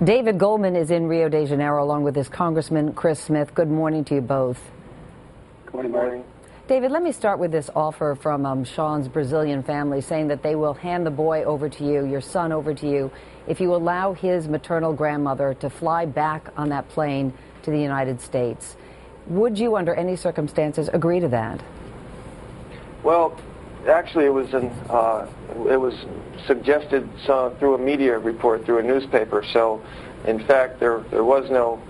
David Goldman is in Rio de Janeiro along with his Congressman Chris Smith. Good morning to you both. Good morning, Mary. David, let me start with this offer from Sean's Brazilian family saying that they will hand the boy over to you, your son over to you, if you allow his maternal grandmother to fly back on that plane to the United States. Would you, under any circumstances, agree to that? Well, actually, it was suggested through a media report, through a newspaper. So, in fact, there was no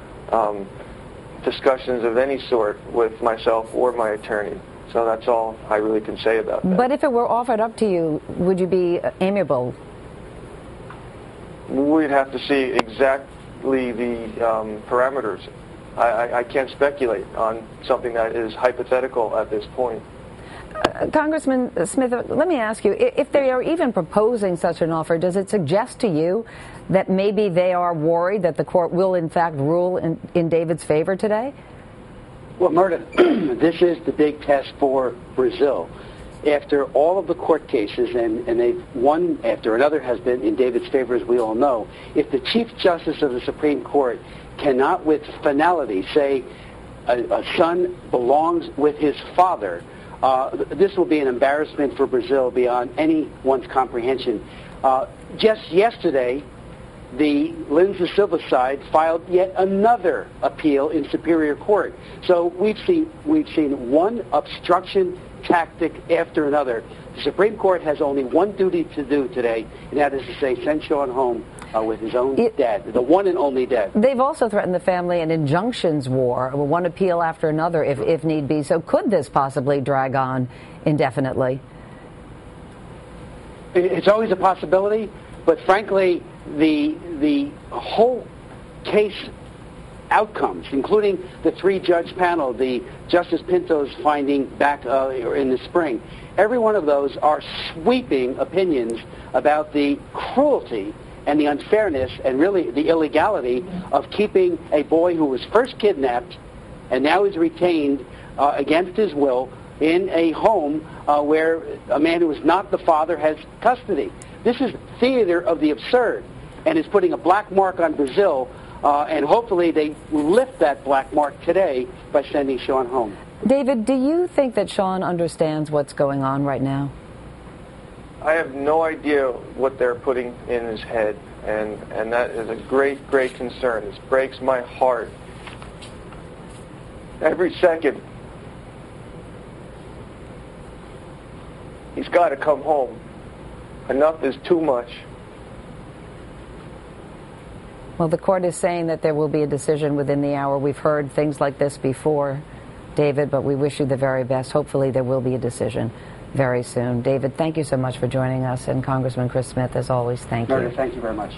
discussions of any sort with myself or my attorney. So that's all I really can say about that. But if it were offered up to you, would you be amiable? We'd have to see exactly the parameters. I can't speculate on something that is hypothetical at this point. Congressman Smith, let me ask you, if they are even proposing such an offer, does it suggest to you that maybe they are worried that the court will in fact rule in David's favor today? Well, Meredith, this is the big test for Brazil. After all of the court cases, and they've one after another has been in David's favor, as we all know, if the Chief Justice of the Supreme Court cannot with finality say a son belongs with his father, this will be an embarrassment for Brazil beyond anyone's comprehension. Just yesterday, the Lins da Silva side filed yet another appeal in Superior Court. So we've seen one obstruction tactic after another. The Supreme Court has only one duty to do today, and that is to say, send Sean home with his own dad, the one and only dad. They've also threatened the family an injunctions war, one appeal after another if need be. So could this possibly drag on indefinitely? It's always a possibility, but frankly, the whole case outcomes, including the three-judge panel, the Justice Pinto's finding back in the spring, every one of those are sweeping opinions about the cruelty and the unfairness and really the illegality of keeping a boy who was first kidnapped and now is retained against his will in a home where a man who is not the father has custody. This is theater of the absurd and is putting a black mark on Brazil, and hopefully they lift that black mark today by sending Sean home. David, do you think that Sean understands what's going on right now? I have no idea what they're putting in his head, and that is a great, great concern. This breaks my heart every second. He's got to come home. Enough is too much. Well, the court is saying that there will be a decision within the hour. We've heard things like this before, David, but we wish you the very best. Hopefully there will be a decision very soon. David, thank you so much for joining us, and Congressman Chris Smith, as always, thank you. Thank you very much.